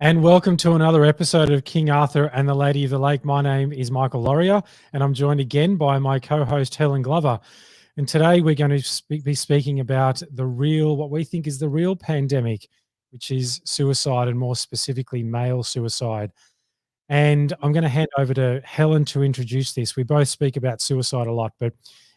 And welcome to another episode of King Arthur and the Lady of the Lake. My name is Michael Laurier, and I'm joined again by my co-host Helen Glover. And today we're going to be speaking about what we think is the real pandemic, which is suicide, and more specifically male suicide. And I'm going to hand over to Helen to introduce this. We both speak about suicide a lot, but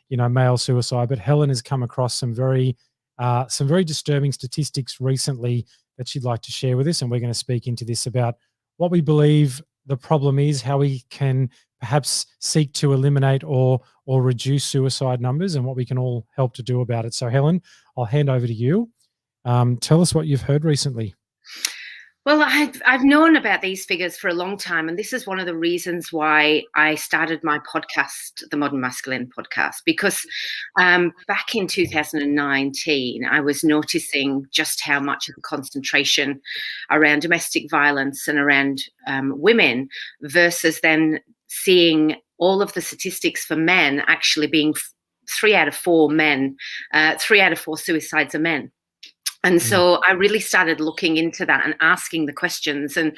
male suicide. But Helen has come across some very disturbing statistics recently that she'd like to share with us, and we're going to speak into this about what we believe the problem is, how we can perhaps seek to eliminate or reduce suicide numbers, and what we can all help to do about it. So, Helen, I'll hand over to you. Tell us what you've heard recently. Well, I've known about these figures for a long time, and this is one of the reasons why I started my podcast, the Modern Masculine Podcast, because back in 2019, I was noticing just how much of the concentration around domestic violence and around women versus then seeing all of the statistics for men actually being 3 out of 4 men, 3 out of 4 suicides are men. And so I really started looking into that and asking the questions. And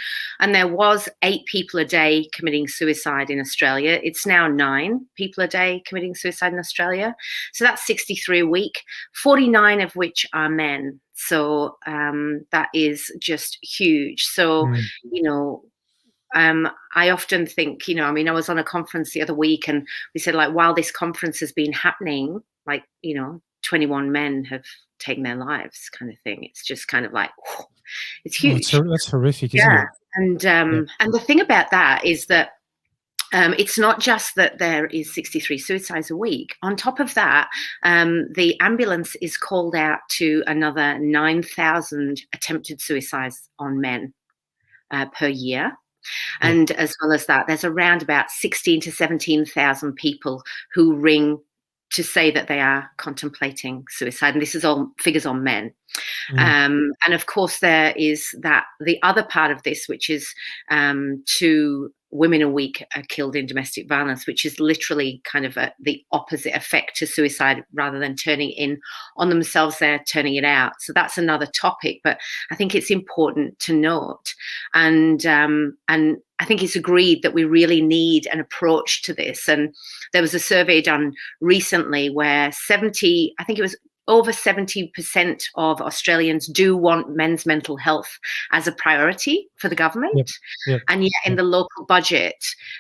there was 8 people a day committing suicide in Australia. It's now 9 people a day committing suicide in Australia. So that's 63 a week, 49 of which are men. So that is just huge. So, I often think, I was on a conference the other week, and we said, while this conference has been happening, 21 men have taken their lives, kind of thing. It's just kind of it's huge. That's horrific, isn't it? And the thing about that is that it's not just that there is 63 suicides a week. On top of that, the ambulance is called out to another 9,000 attempted suicides on men per year. And as well as that, there's around about 16 to 17,000 people who ring to say that they are contemplating suicide. And this is all figures on men. And of course, there is the other part of this, which is 2 women a week are killed in domestic violence, which is literally kind of the opposite effect to suicide. Rather than turning it in on themselves, they're turning it out. So that's another topic, but I think it's important to note. And I think it's agreed that we really need an approach to this. And there was a survey done recently where over 70% of Australians do want men's mental health as a priority for the government. And yet in the local budget,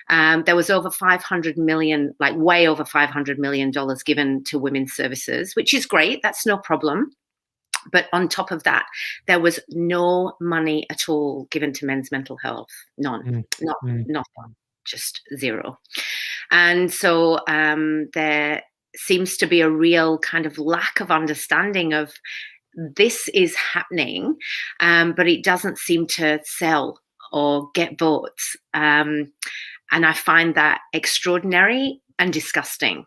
there was over 500 million, way over $500 million given to women's services, which is great. That's no problem. But on top of that, there was no money at all given to men's mental health. None. Not just zero. And so there seems to be a real kind of lack of understanding of this is happening, but it doesn't seem to sell or get votes. And I find that extraordinary and disgusting.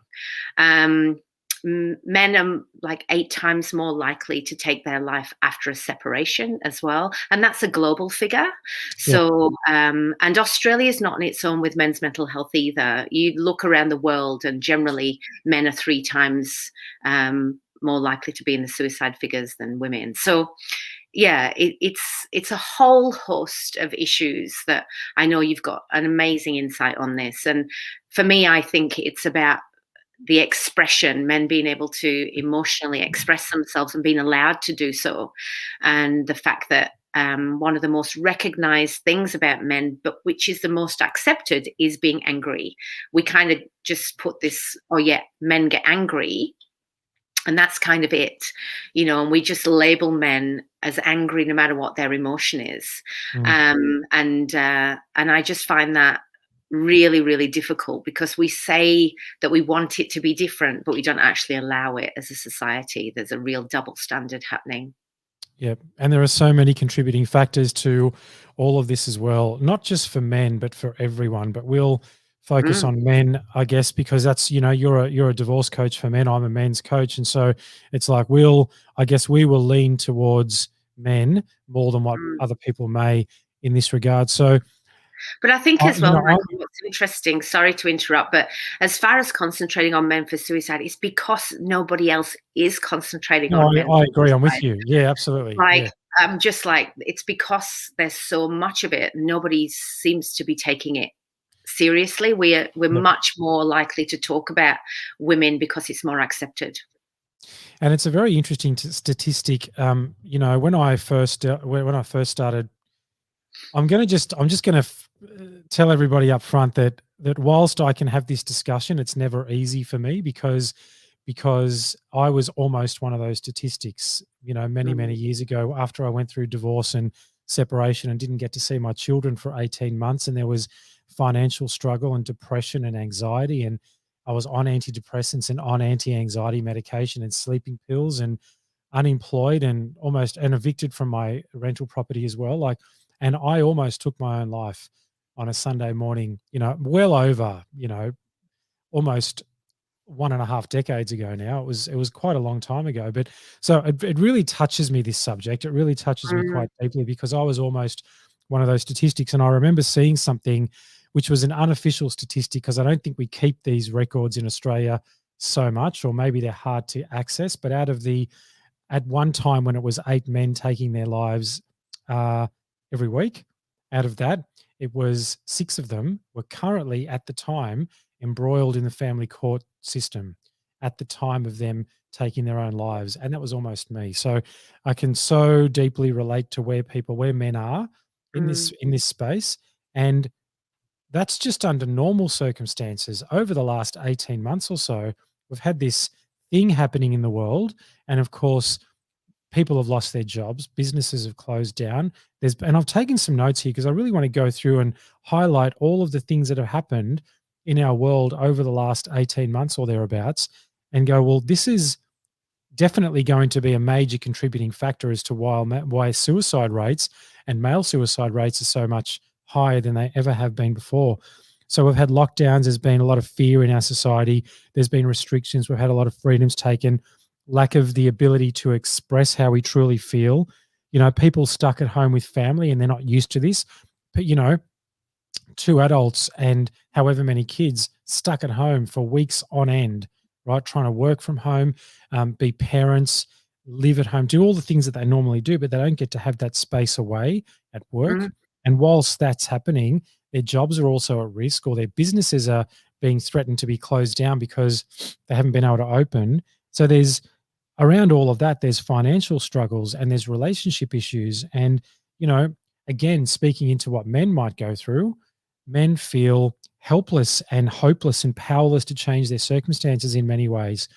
Men are 8 times more likely to take their life after a separation as well. And that's a global figure. So, and Australia is not on its own with men's mental health either. You look around the world and generally men are 3 times more likely to be in the suicide figures than women. So, it's a whole host of issues that I know you've got an amazing insight on this. And for me, I think it's about the expression, men being able to emotionally express themselves and being allowed to do so. And the fact that one of the most recognized things about men, but which is the most accepted, is being angry. We kind of just put this, men get angry. And that's kind of it, and we just label men as angry no matter what their emotion is. And I just find that really, really difficult, because we say that we want it to be different, but we don't actually allow it as a society. There's a real double standard happening. Yeah. And there are so many contributing factors to all of this as well, not just for men, but for everyone. But we'll focus on men, I guess, because that's, you're a divorce coach for men. I'm a men's coach. And so it's we will lean towards men more than what other people may in this regard. So, but I think as well, Michael, what's interesting, sorry to interrupt, but as far as concentrating on men for suicide, it's because nobody else is concentrating on men. I agree. I'm with you. Yeah, absolutely. I'm just like, it's because there's so much of it. Nobody seems to be taking it seriously. We're Yep. much more likely to talk about women because it's more accepted. And it's a very interesting statistic. When I first started, I'm just gonna tell everybody up front that whilst I can have this discussion, it's never easy for me because I was almost one of those statistics. Many Mm, years ago, after I went through divorce and separation and didn't get to see my children for 18 months, and there was financial struggle and depression and anxiety, and I was on antidepressants and on anti-anxiety medication and sleeping pills and unemployed and almost and evicted from my rental property as well. And I almost took my own life on a Sunday morning, well over, almost 1.5 decades ago now. It was quite a long time ago. But so it really touches me, this subject. It really touches me mm, quite deeply because I was almost one of those statistics. And I remember seeing something which was an unofficial statistic, because I don't think we keep these records in Australia so much, or maybe they're hard to access. But at one time when it was 8 men taking their lives uh, every week, out of that, it was 6 of them were currently at the time embroiled in the family court system at the time of them taking their own lives. And that was almost me. So I can so deeply relate to where men are in mm, this space. And that's just under normal circumstances. Over the last 18 months or so, we've had this thing happening in the world. And of course, people have lost their jobs, businesses have closed down. And I've taken some notes here because I really want to go through and highlight all of the things that have happened in our world over the last 18 months or thereabouts, and go, well, this is definitely going to be a major contributing factor as to why suicide rates and male suicide rates are so much higher than they ever have been before. So we've had lockdowns. There's been a lot of fear in our society. There's been restrictions. We've had a lot of freedoms taken, lack of the ability to express how we truly feel. People stuck at home with family and they're not used to this. But, 2 adults and however many kids stuck at home for weeks on end, right? Trying to work from home, be parents, live at home, do all the things that they normally do, but they don't get to have that space away at mm, work. And whilst that's happening, their jobs are also at risk, or their businesses are being threatened to be closed down because they haven't been able to open. So there's around all of that, there's financial struggles and there's relationship issues. And, again, speaking into what men might go through, men feel helpless and hopeless and powerless to change their circumstances in many ways.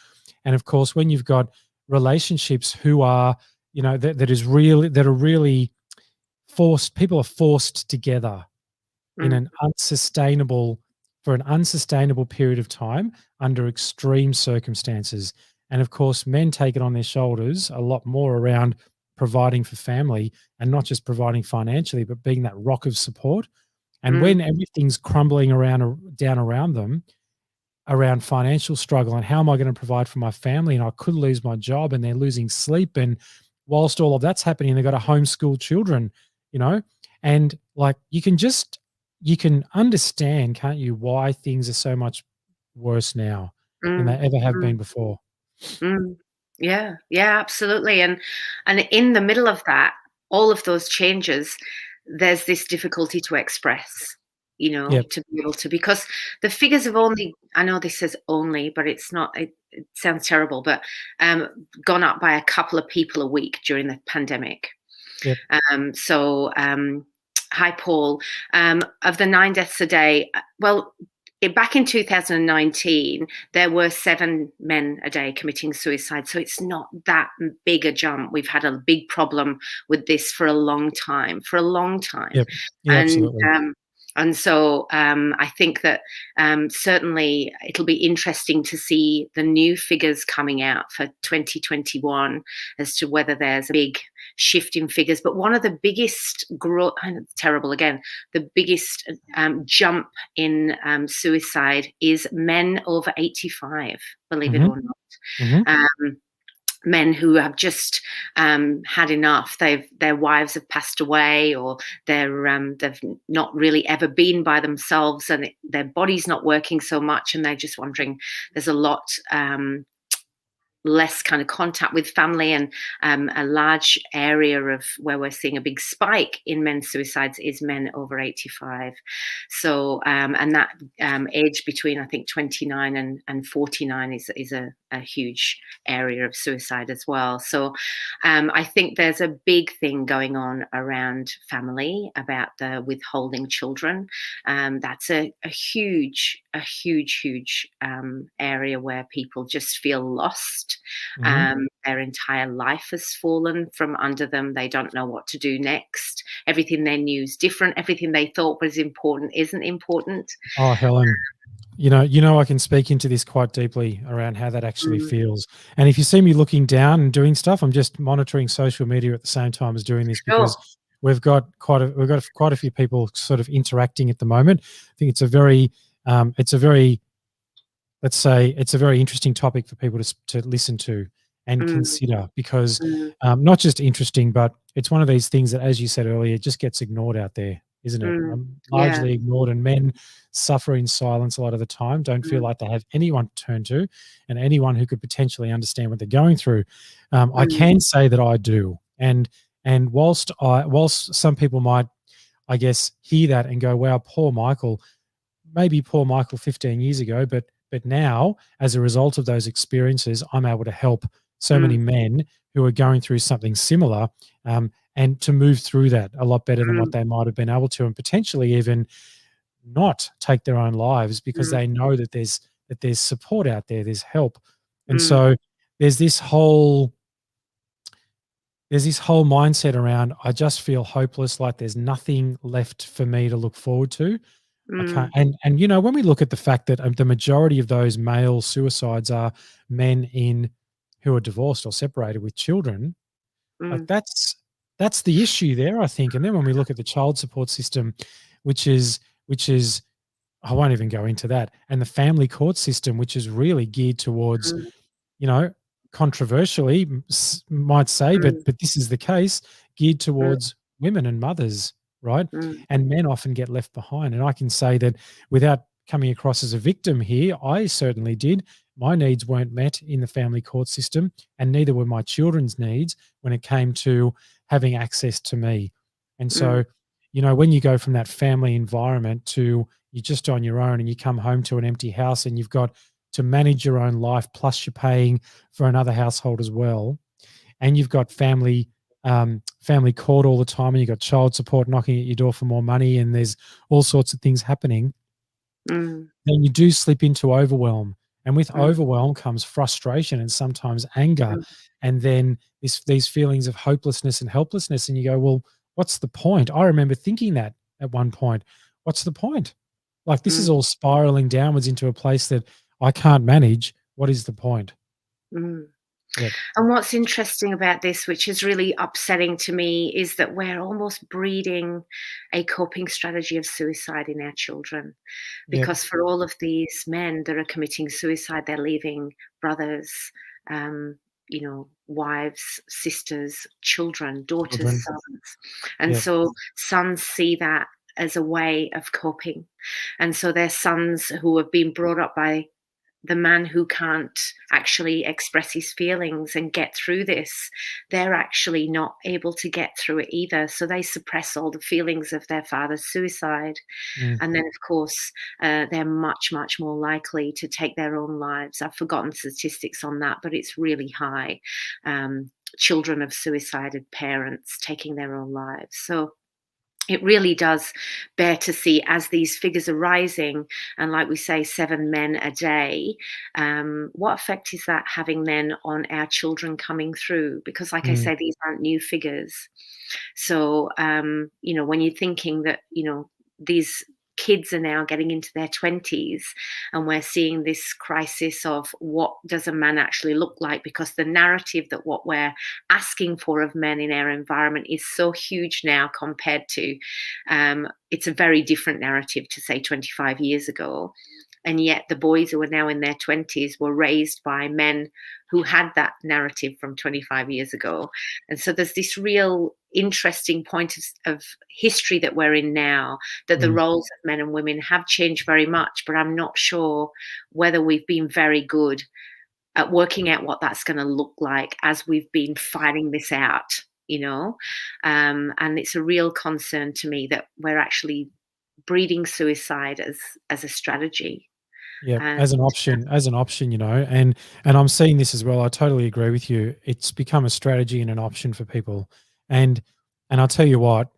And of course, when you've got relationships who are, that are really forced, people are forced together in mm, an unsustainable for an unsustainable period of time under extreme circumstances. And of course, men take it on their shoulders a lot more around providing for family, and not just providing financially, but being that rock of support. And mm, when everything's crumbling down around them, around financial struggle and how am I going to provide for my family, and I could lose my job, and they're losing sleep, and whilst all of that's happening, they've got to homeschool children, you know, and like you can understand, can't you, why things are so much worse now than they mm, ever have mm, been before. mm. Yeah, yeah, absolutely. And in the middle of that, all of those changes, there's this difficulty to express, Yep. to be able to, because the figures have only, I know this says only, but it's not, it sounds terrible, but um, gone up by a couple of people a week during the pandemic. Yep. Hi, Paul. Of the 9 deaths a day, well, back in 2019, there were 7 men a day committing suicide. So it's not that big a jump. We've had a big problem with this for a long time, Yep. Yeah, And absolutely. I think that certainly it'll be interesting to see the new figures coming out for 2021 as to whether there's a big shift in figures. But one of the biggest growth, and it's terrible again, the biggest jump in suicide is men over 85, believe it Mhm. or not. Mhm. Um, Men who have just had enough. Their wives have passed away, or they've not really ever been by themselves, and their body's not working so much, and they're just wondering. There's a lot. less kind of contact with family, and a large area of where we're seeing a big spike in men's suicides is men over 85. So and that age between, I think, 29 and 49 is a huge area of suicide as well. So I think there's a big thing going on around family about the withholding children. That's a huge area where people just feel lost. Their entire life has fallen from under them. They don't know what to do next. Everything they knew is different. Everything they thought was important isn't important. Oh, Helen, I can speak into this quite deeply around how that actually Mm. feels. And if you see me looking down and doing stuff, I'm just monitoring social media at the same time as doing this, Sure. because we've got quite a few people sort of interacting at the moment. I think it's a very, let's say, it's a very interesting topic for people to listen to and Mm, consider, because mm, not just interesting, but it's one of these things that, as you said earlier, just gets ignored out there, isn't it? mm. Yeah. Largely ignored, and men suffer in silence a lot of the time, don't feel Mm, like they have anyone to turn to and anyone who could potentially understand what they're going through. I mm, can say that I do. And whilst some people might, I guess, hear that and go, wow, poor Michael, maybe poor Michael 15 years ago, but now, as a result of those experiences, I'm able to help so many mm, men who are going through something similar, and to move through that a lot better than what mm, they might have been able to, and potentially even not take their own lives, because mm, they know that there's support out there, there's help. And mm, so there's this whole mindset around, I just feel hopeless, like there's nothing left for me to look forward to. I can't. mm, And when we look at the fact that the majority of those male suicides are men who are divorced or separated with children, like mm, that's the issue there, I think. And then when we look at the child support system, which is I won't even go into that, and the family court system, which is really geared towards, mm, you know, controversially might say, but mm, this is the case, geared mm, towards women and mothers, right? mm, And men often get left behind. And I can say that without coming across as a victim here, I certainly did. My needs weren't met in the family court system, and neither were my children's needs when it came to having access to me. And mm, so, when you go from that family environment to you're just on your own and you come home to an empty house and you've got to manage your own life, plus you're paying for another household as well, and you've got family court all the time, and you've got child support knocking at your door for more money, and there's all sorts of things happening, mm, then you do slip into overwhelm. And with mm, overwhelm comes frustration and sometimes anger, mm, and then these feelings of hopelessness and helplessness. And you go, well, what's the point? I remember thinking that at one point. What's the point? Like, this is mm, all spiraling downwards into a place that I can't manage. What is the point? mm. Yep. And what's interesting about this, which is really upsetting to me, is that we're almost breeding a coping strategy of suicide in our children. Yep. Because for all of these men that are committing suicide, they're leaving brothers, um, wives, sisters, children, daughters, Children. sons. And Yep. so sons see that as a way of coping. And so they're sons who have been brought up by the man who can't actually express his feelings and get through this. They're actually not able to get through it either. So they suppress all the feelings of their father's suicide. Mm. And then, of course, they're much, much more likely to take their own lives. I've forgotten statistics on that, but it's really high. Children of suicided parents taking their own lives. So it really does bear to see, as these figures are rising, and like we say, 7 men a day, what effect is that having then on our children coming through? Because, like I Mm. say, these aren't new figures. So, when you're thinking that, these kids are now getting into their 20s, and we're seeing this crisis of what does a man actually look like, because the narrative that what we're asking for of men in our environment is so huge now compared to, it's a very different narrative to say 25 years ago. And yet the boys who are now in their 20s were raised by men who had that narrative from 25 years ago. And so there's this real interesting point of history that we're in now, that the Mm. roles of men and women have changed very much, but I'm not sure whether we've been very good at working out what that's going to look like as we've been fighting this out, and it's a real concern to me that we're actually breeding suicide as a strategy. Yeah, And as an option, and I'm seeing this as well. I totally agree with you. It's become a strategy and an option for people. And I'll tell you what,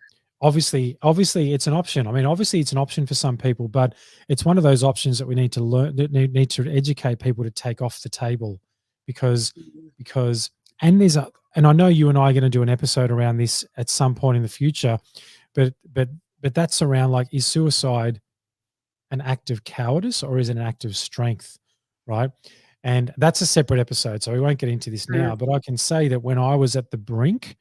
obviously it's an option. I mean, obviously it's an option for some people, but it's one of those options that we need to learn, that need to educate people to take off the table, because because and there's a and I know you and I are going to do an episode around this at some point in the future, but that's around, like, is suicide an act of cowardice or is it an act of strength, right? And that's a separate episode, so we won't get into this mm, now. But I can say that when I was at the brink,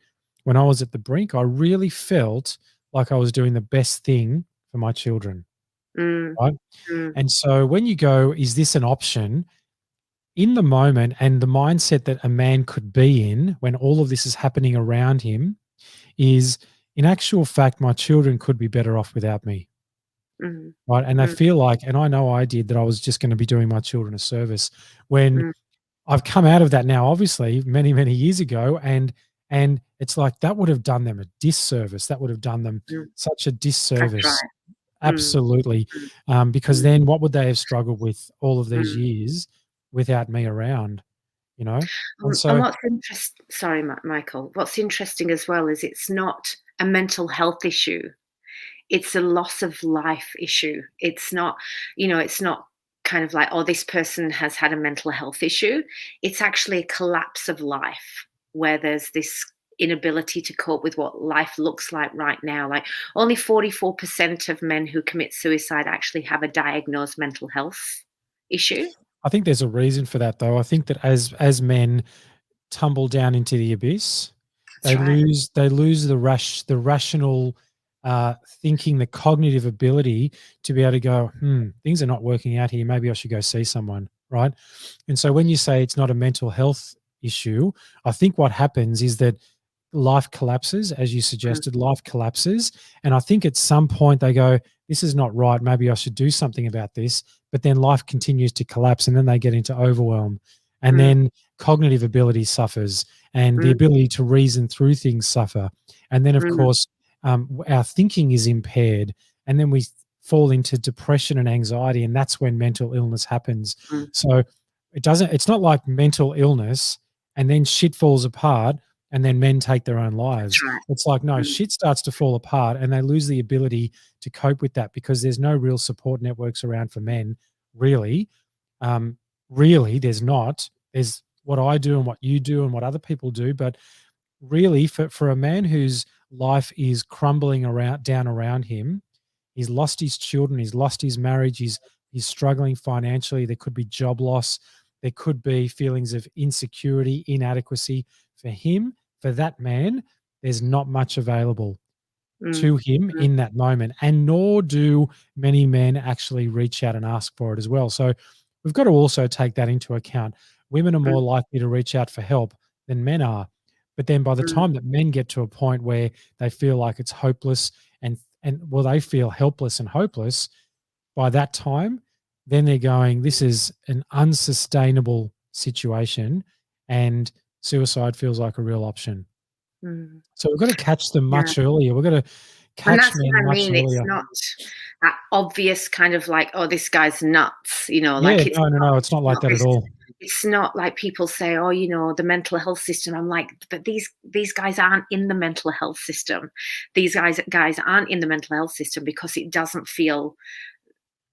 I really felt like I was doing the best thing for my children, mm, right? mm, And so when you go, is this an option? In the moment and the mindset that a man could be in when all of this is happening around him is, in actual fact, my children could be better off without me. mm, Right, and they mm, feel like, and I know I did, that I was just gonna be doing my children a service, when mm, I've come out of that now, obviously, many, many years ago, and it's like that would have done them a disservice. That would have done them mm. such a That's disservice. right. Mm, Absolutely, mm, because mm, then what would they have struggled with all of these mm. years without me around, you know? And And so what's sorry, Michael, what's interesting as well is it's not a mental health issue. It's a loss of life issue. It's not kind of like, oh, this person has had a mental health issue. It's actually a collapse of life where there's this inability to cope with what life looks like right now. Like only 44% of men who commit suicide actually have a diagnosed mental health issue. I think there's a reason for that, though. I think that as men tumble down into the abyss, That's right. they lose the rational thinking, the cognitive ability to be able to go, things are not working out here. Maybe I should go see someone, right? And so when you say it's not a mental health issue, I think what happens is that life collapses, as you Mm, suggested, life collapses. And I think at some point they go, this is not right. Maybe I should do something about this. But then life continues to collapse and then they get into overwhelm. And mm, then cognitive ability suffers and the mm, ability to reason through things suffer. And then, of mm, course, our thinking is impaired. And then we fall into depression and anxiety. And that's when mental illness happens. mm. So it's not like mental illness and then shit falls apart and then men take their own That's lives. right. It's like, no, Mm, shit starts to fall apart and they lose the ability to cope with that because there's no real support networks around for men, really. Really, there's not. There's what I do and what you do and what other people do. But really, for a man whose life is crumbling down around him, he's lost his children, he's lost his marriage, he's struggling financially. There could be job loss, there could be feelings of insecurity, inadequacy. For him, for that man, there's not much available mm, to him mm, in that moment, and nor do many men actually reach out and ask for it as well. So we've got to also take that into account. Women are mm, more likely to reach out for help than men are. But then by the mm, time that men get to a point where they feel like it's hopeless and well, they feel helpless and hopeless, by that time, then they're going, this is an unsustainable situation and suicide feels like a real option. mm. So we've got to catch them Yeah. much earlier. We've got to And catch that's men what I much mean. It's earlier. not that obvious kind of like, oh, this guy's nuts, Yeah, like it's no, no, not, no, it's not like that at all. it's not like people say, oh, the mental health system. I'm like, but these guys aren't in the mental health system. These guys aren't in the mental health system because it doesn't feel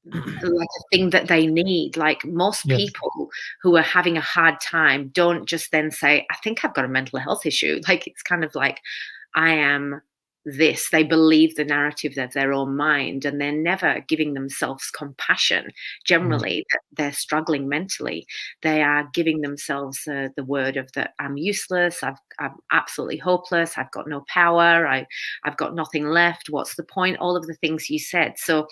like a thing that they need. Like most Yeah, people who are having a hard time don't just then say, I think I've got a mental health issue. Like it's kind of like, I am this. They believe the narrative of their own mind and they're never giving themselves compassion. mm, Generally, that they're struggling mentally. They are giving themselves the word of that I'm useless, I'm absolutely hopeless, I've got no power, I've got nothing left. What's the point? All of the things you said. So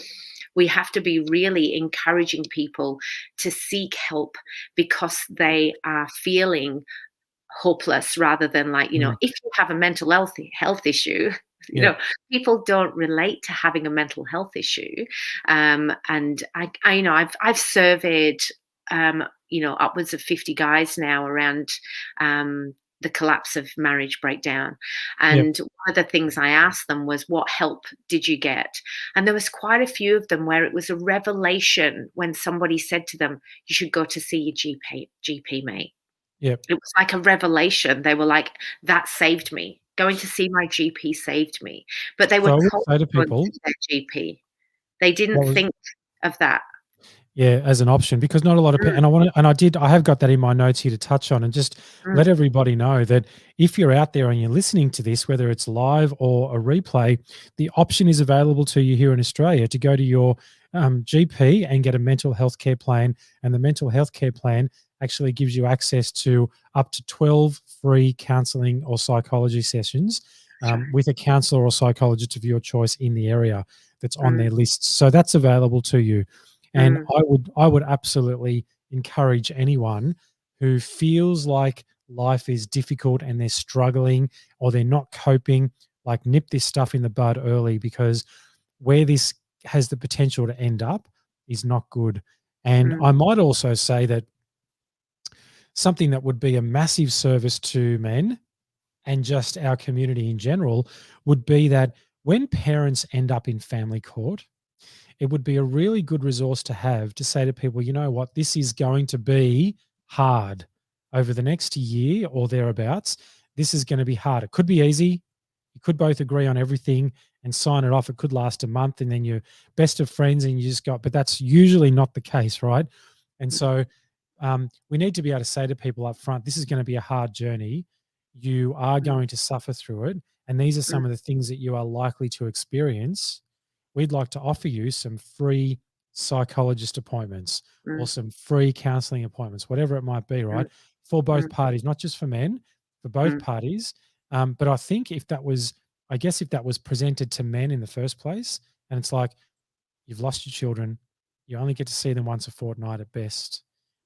we have to be really encouraging people to seek help because they are feeling hopeless rather than like, mm, if you have a mental health issue, you yeah, know, people don't relate to having a mental health issue. And I I've surveyed upwards of 50 guys now around the collapse of marriage breakdown. Yep. And one of the things I asked them was, what help did you get? And there was quite a few of them where it was a revelation when somebody said to them, you should go to see your GP mate. Yep. It was like a revelation. They were like, that saved me. Going to see my GP saved me. But they were So I would told say to to go and people, see their GP. They didn't what was think of that. yeah, as an option, because not a lot of people, Mm, and I have got that in my notes here to touch on, and just mm, let everybody know that if you're out there and you're listening to this, whether it's live or a replay, the option is available to you here in Australia to go to your GP and get a mental health care plan. And the mental health care plan actually gives you access to up to 12 free counseling or psychology sessions sure. with a counselor or psychologist of your choice in the area that's on Mm, their list. So that's available to you. And mm, I would absolutely encourage anyone who feels like life is difficult and they're struggling or they're not coping, like nip this stuff in the bud early, because where this has the potential to end up is not good. And mm, I might also say that something that would be a massive service to men and just our community in general would be that when parents end up in family court, it would be a really good resource to have to say to people, you know what, this is going to be hard over the next year or thereabouts. This is going to be hard. It could be easy. You could both agree on everything and sign it off. It could last a month and then you're best of friends and you just got, but that's usually not the case, right? And mm, so we need to be able to say to people up front, this is going to be a hard journey. You are mm, going to suffer through it. And these are mm, some of the things that you are likely to experience. We'd like to offer you some free psychologist appointments or mm, some free counseling appointments, whatever it might be, mm, right? For both mm, parties, not just for men, for both mm, parties. But I think I guess if that was presented to men in the first place, and it's like, you've lost your children, you only get to see them once a fortnight at best.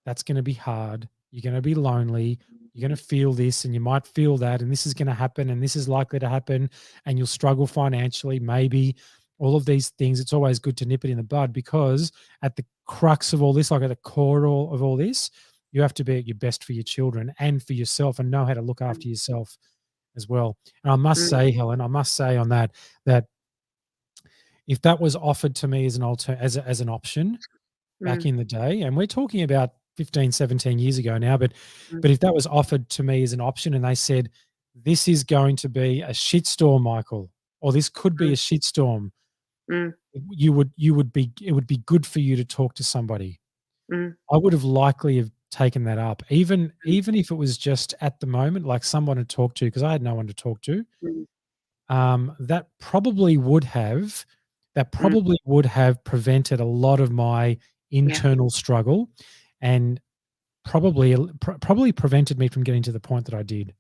That's going to be hard. You're going to be lonely. You're going to feel this and you might feel that, and this is going to happen, and this is likely to happen, and you'll struggle financially, maybe all of these things. It's always good to nip it in the bud, because at the crux of all this, like at the core of all this, you have to be at your best for your children and for yourself and know how to look after yourself as well. And I must mm, say, Helen, I must say on that, that if that was offered to me as an as an option back mm, in the day, and we're talking about 15, 17 years ago now, mm, but if that was offered to me as an option and they said, this is going to be a shitstorm, Michael, or this could be mm, a shitstorm, mm, it would be good for you to talk to somebody. mm, I would have likely have taken that up, even if it was just at the moment, like someone to talk to, because I had no one to talk to. mm, That probably would have mm, prevented a lot of my yeah. internal struggle, and probably prevented me from getting to the point that I did.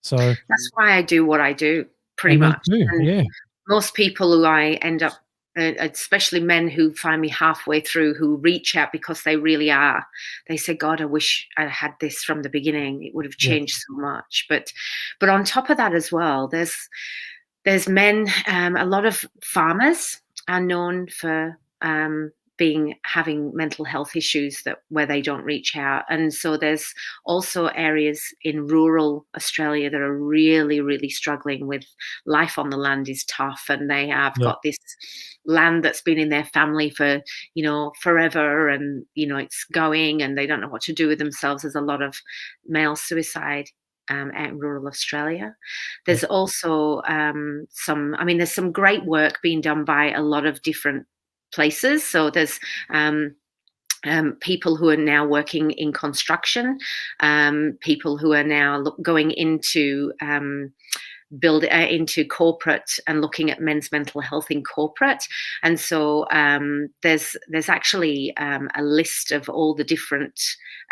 So, That's why I do what I do, pretty and me much. too. And Yeah. most people who I end up, especially men who find me halfway through, who reach out because they really are, they say, God, I wish I had this from the beginning. It would have Yeah. changed so much. But on top of that as well, there's men, a lot of farmers are known for having mental health issues where they don't reach out. And so there's also areas in rural Australia that are really, really struggling with life on the land is tough, and they have Yeah. got this land that's been in their family for, forever, and, it's going and they don't know what to do with themselves. There's a lot of male suicide at rural Australia. Yeah. There's also there's some great work being done by a lot of different places. So there's people who are now working in construction, people who are now going into corporate and looking at men's mental health in corporate. And so there's actually a list of all the different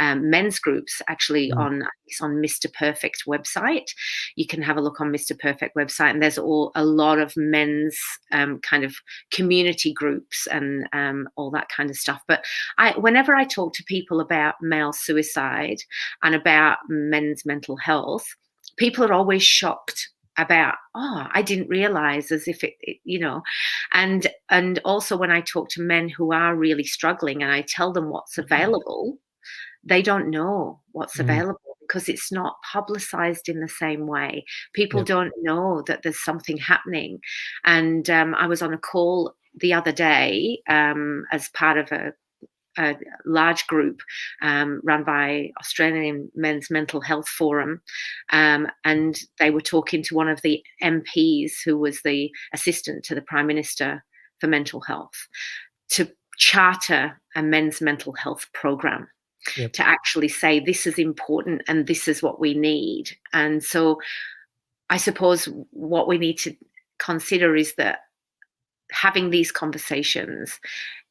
men's groups actually Mm. on Mr. Perfect website. You can have a look on Mr. Perfect website, and there's a lot of men's kind of community groups and all that kind of stuff. But whenever I talk to people about male suicide and about men's mental health, people are always shocked about, I didn't realize, as if and also when I talk to men who are really struggling and I tell them what's available, they don't know what's Mm. available because it's not publicized in the same way. People Yep. don't know that there's something happening. And I was on a call the other day as part of a large group run by Australian Men's Mental Health Forum, and they were talking to one of the MPs who was the assistant to the Prime Minister for mental health to charter a men's mental health program, Yep. to actually say this is important and this is what we need. And so I suppose what we need to consider is that having these conversations,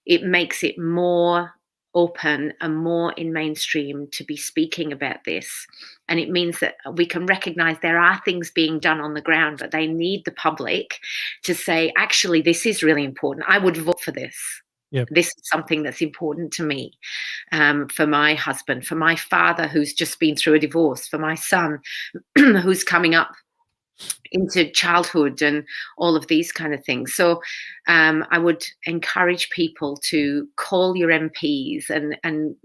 it makes it more open and more in mainstream to be speaking about this. And it means that we can recognize there are things being done on the ground, but they need the public to say, actually, this is really important. I would vote for this. Yep. This is something that's important to me, for my husband, for my father who's just been through a divorce, for my son who's coming up into childhood, and all of these kind of things. So I would encourage people to call your MPs and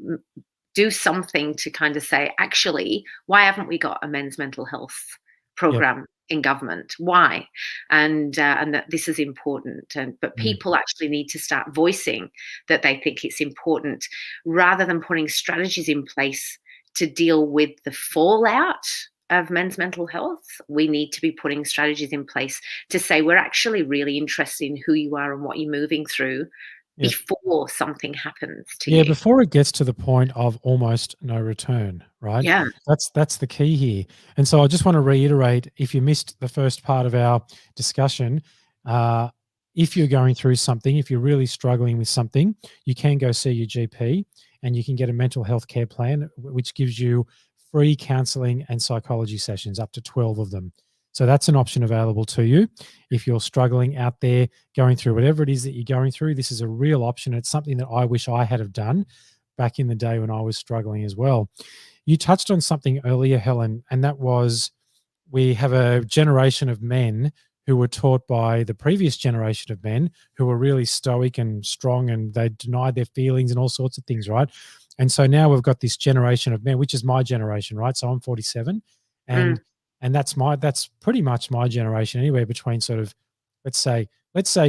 do something to kind of say, actually, why haven't we got a men's mental health Yep. program in government? Why? And that this is important. But Mm. people actually need to start voicing that they think it's important, rather than putting strategies in place to deal with the fallout of men's mental health. We need to be putting strategies in place to say we're actually really interested in who you are and what you're moving through Yep. before something happens to Yeah, you. before it gets to the point of almost no return, right? Yeah. That's the key here. And so I just want to reiterate, if you missed the first part of our discussion, uh, if you're going through something, if you're really struggling with something, you can go see your GP and you can get a mental health care plan, which gives you free counseling and psychology sessions, up to 12 of them. So that's an option available to you. If you're struggling out there, going through whatever it is that you're going through, this is a real option. It's something that I wish I had have done back in the day when I was struggling as well. You touched on something earlier, Helen, and that was, we have a generation of men who were taught by the previous generation of men who were really stoic and strong, and they denied their feelings and all sorts of things, right? And so now we've got this generation of men, which is my generation, right? So I'm 47, Mm, and that's pretty much my generation, anywhere between sort of, let's say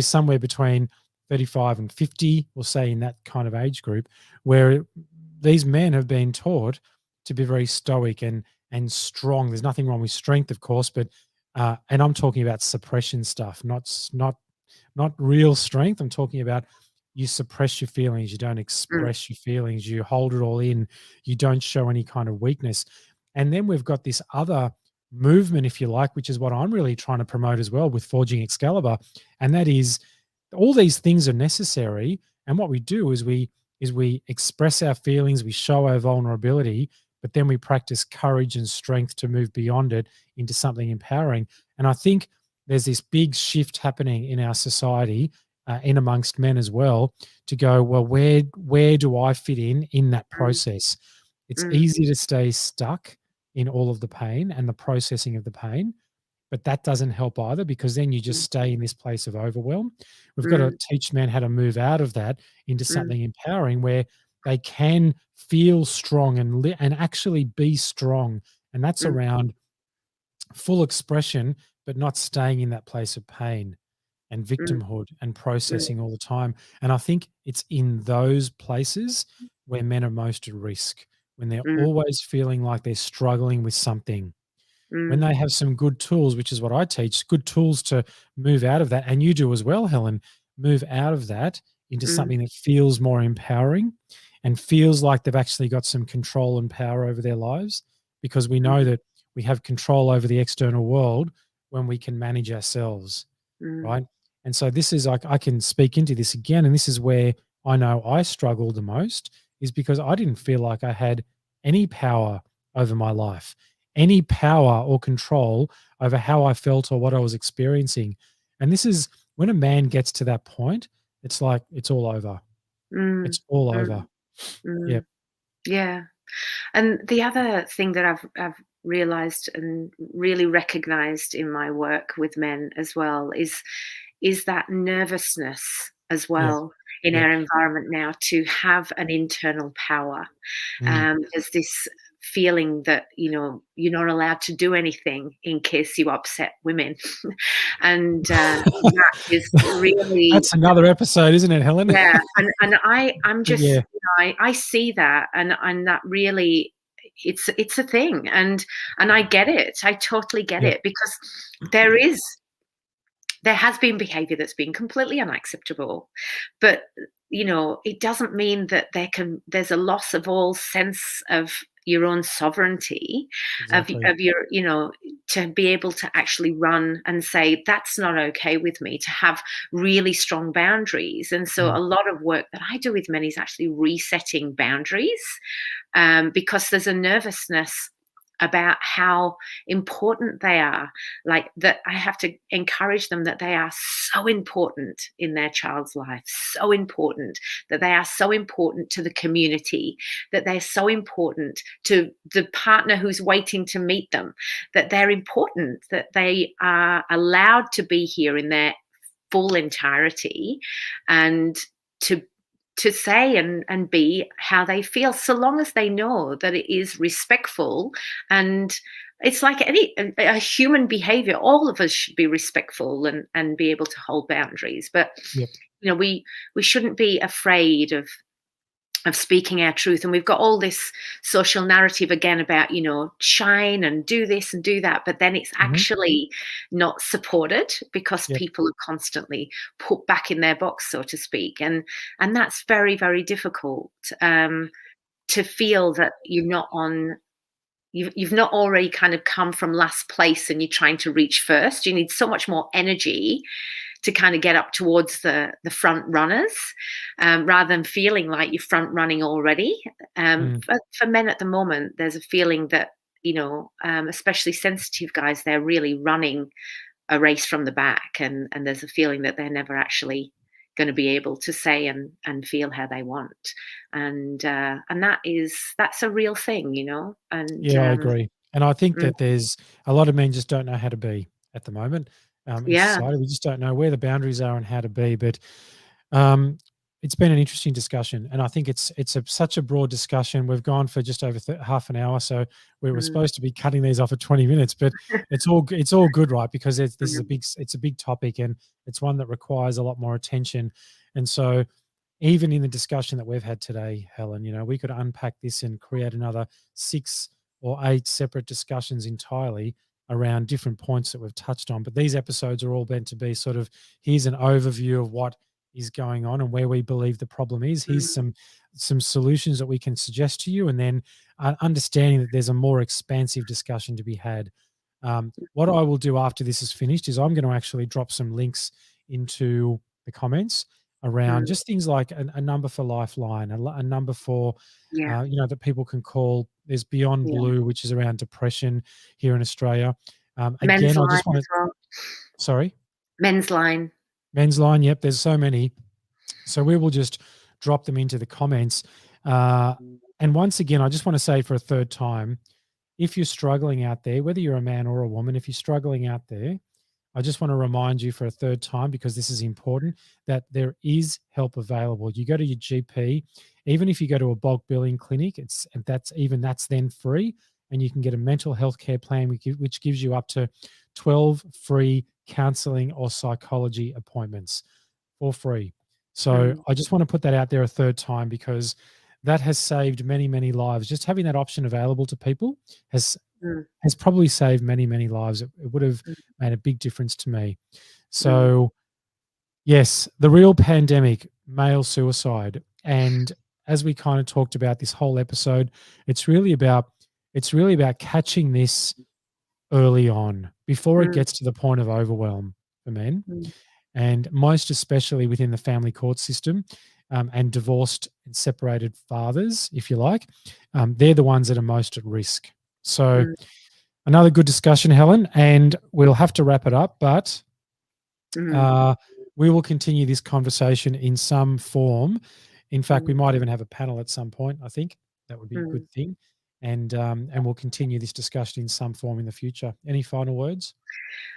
somewhere between 35 and 50, we'll say, in that kind of age group, where these men have been taught to be very stoic and strong. There's nothing wrong with strength, of course, but and I'm talking about suppression stuff, not real strength. I'm talking about, you suppress your feelings, you don't mm, express your feelings, you hold it all in, you don't show any kind of weakness. And then we've got this other movement, if you like, which is what I'm really trying to promote as well with Forging Excalibur, and that is, all these things are necessary. And what we do is we express our feelings, we show our vulnerability, but then we practice courage and strength to move beyond it into something empowering. And I think there's this big shift happening in our society, in amongst men as well, to go, well, where do I fit in that mm, process? It's mm, easy to stay stuck in all of the pain and the processing of the pain, but that doesn't help either, because then you just mm, stay in this place of overwhelm. We've got to mm, teach men how to move out of that into mm, something empowering, where they can feel strong and actually be strong. And that's mm, around full expression, but not staying in that place of pain and mm, victimhood and mm, processing all the time. And I think it's in those places where men are most at risk, when they're mm, always feeling like they're struggling with something. When mm, they have some good tools, which is what I teach, good tools to move out of that, and you do as well, Helen, move out of that into mm, something that feels more empowering and feels like they've actually got some control and power over their lives, because we know mm, that we have control over the external world when we can manage ourselves, mm, right? And so this is, like, I can speak into this again, and this is where I know I struggled the most, is because I didn't feel like I had any power over my life, any power or control over how I felt or what I was experiencing. And this is, when a man gets to that point, it's like it's all over. mm, It's all over. mm, Yep. mm. Yeah. And the other thing that I've realized and really recognized in my work with men as well is that nervousness as Yep. well. in Yep. our environment now to have an internal power. There's this feeling that, you're not allowed to do anything in case you upset women. And that is really, That's another episode, isn't it, Helen? yeah. And I'm just, Yeah. I see that, and that really, it's a thing, and I get it. I totally get Yep. it, because there has been behavior that's been completely unacceptable, but it doesn't mean that there's a loss of all sense of your own sovereignty, Exactly. of your, to be able to actually run and say, that's not okay with me, to have really strong boundaries. And so a lot of work that I do with men is actually resetting boundaries, because there's a nervousness about how important they are. Like, that I have to encourage them that they are so important in their child's life, so important, that they are so important to the community, that they're so important to the partner who's waiting to meet them, that they're important, that they are allowed to be here in their full entirety, and to say and be how they feel, so long as they know that it is respectful. And it's like a human behavior. All of us should be respectful and be able to hold boundaries. But Yep. we shouldn't be afraid of speaking our truth. And we've got all this social narrative again about, shine and do this and do that, but then it's actually not supported, because Yep. people are constantly put back in their box, so to speak. And that's very, very difficult, to feel that you've not already kind of come from last place and you're trying to reach first. You need so much more energy to kind of get up towards the front runners, rather than feeling like you're front running already. But for men at the moment, there's a feeling that, especially sensitive guys, they're really running a race from the back, and there's a feeling that they're never actually going to be able to say and feel how they want. And that's a real thing, And Yeah, I agree. And I think mm, that there's a lot of men just don't know how to be at the moment in yeah. society. We just don't know where the boundaries are and how to be. But um, it's been an interesting discussion, and I think it's such a broad discussion. We've gone for just over half an hour, so we were Mm, supposed to be cutting these off at 20 minutes, but it's all good, right? Because this is mm, it's a big topic, and it's one that requires a lot more attention. And so, even in the discussion that we've had today, Helen, we could unpack this and create another 6 or 8 separate discussions entirely around different points that we've touched on. But these episodes are all meant to be sort of, here's an overview of what is going on and where we believe the problem is. Here's mm, some solutions that we can suggest to you, and then understanding that there's a more expansive discussion to be had. What I will do after this is finished is I'm going to actually drop some links into the comments around mm, just things like a number for Lifeline, a number for, yeah. that people can call. There's Beyond Yeah. Blue, which is around depression here in Australia. Men's Again, I line just want as to, well. sorry, Men's line. Men's Line. Yep, there's so many. So we will just drop them into the comments. And once again, I just want to say for a third time, if you're struggling out there, whether you're a man or a woman, if you're struggling out there, I just want to remind you for a third time, because this is important, that there is help available. You go to your GP, even if you go to a bulk billing clinic, that's then free, and you can get a mental health care plan which gives you up to 12 free counseling or psychology appointments for free. So Mm, I just want to put that out there a third time, because that has saved many, many lives. Just having that option available to people has mm, has probably saved many, many lives. It would have mm, made a big difference to me. mm, So, yes, the real pandemic, male suicide. And as we kind of talked about this whole episode, it's really about catching this early on before it mm, gets to the point of overwhelm for men, mm, and most especially within the family court system, and divorced and separated fathers, if you like. They're the ones that are most at risk. So, mm, another good discussion, Helen, and we'll have to wrap it up, but mm, uh, we will continue this conversation in some form. In fact, we mm, might even have a panel at some point. I think that would be a good mm. thing, and we'll continue this discussion in some form in the future. Any final words?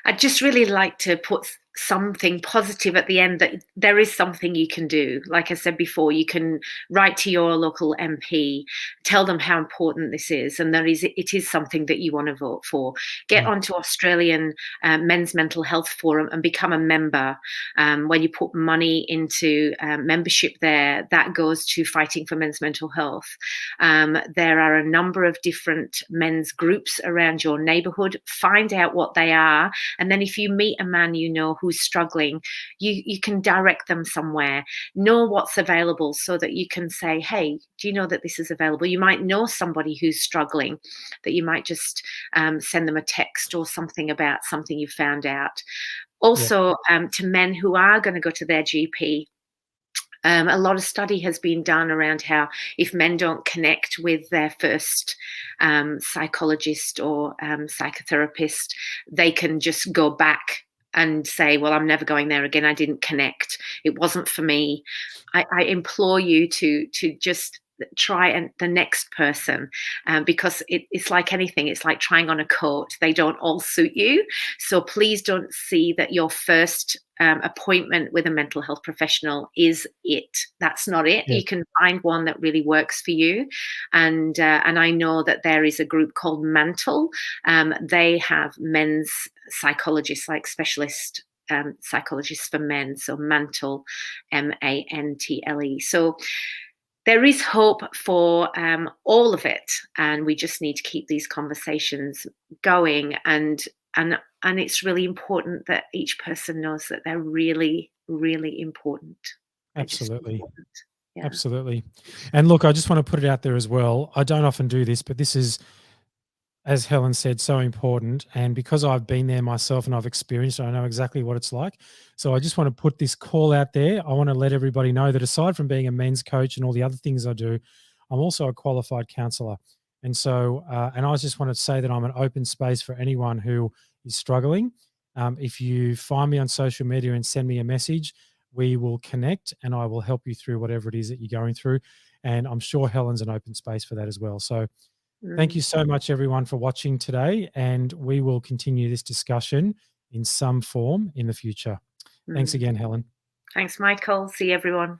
I'd just really like to put something positive at the end, that there is something you can do. Like I said before, you can write to your local MP, tell them how important this is, and it is something that you want to vote for. Get onto Australian Men's Mental Health Forum and become a member. When you put money into membership there, that goes to fighting for men's mental health. There are a number of different men's groups around your neighbourhood. Find out what they are, and then if you meet a man you know who's struggling, you can direct them somewhere. Know what's available so that you can say, hey, do you know that this is available? You might know somebody who's struggling, that you might just send them a text or something about something you found out. Also, to men who are going to go to their GP, a lot of study has been done around how if men don't connect with their first psychologist or psychotherapist, they can just go back and say, well, I'm never going there again. I didn't connect. It wasn't for me. I implore you to just try the next person, because it's like anything. It's like trying on a coat. They don't all suit you. So please don't see that your first appointment with a mental health professional is it. That's not it. You can find one that really works for you. And I know that there is a group called Mantle. They have men's psychologists, like specialist psychologists for men. So Mantle, MANTLE. So there is hope for all of it, and we just need to keep these conversations going. And it's really important that each person knows that they're really, really important. Absolutely. Important. Yeah. Absolutely. And look, I just want to put it out there as well. I don't often do this, but this is, as Helen said, so important. And because I've been there myself and I've experienced it, I know exactly what it's like. So I just want to put this call out there. I want to let everybody know that aside from being a men's coach and all the other things I do, I'm also a qualified counsellor. And so, and I just want to say that I'm an open space for anyone who is struggling. If you find me on social media and send me a message, we will connect and I will help you through whatever it is that you're going through. And I'm sure Helen's an open space for that as well. So thank you so much, everyone, for watching today. And we will continue this discussion in some form in the future. Thanks again, Helen. Thanks, Michael. See everyone.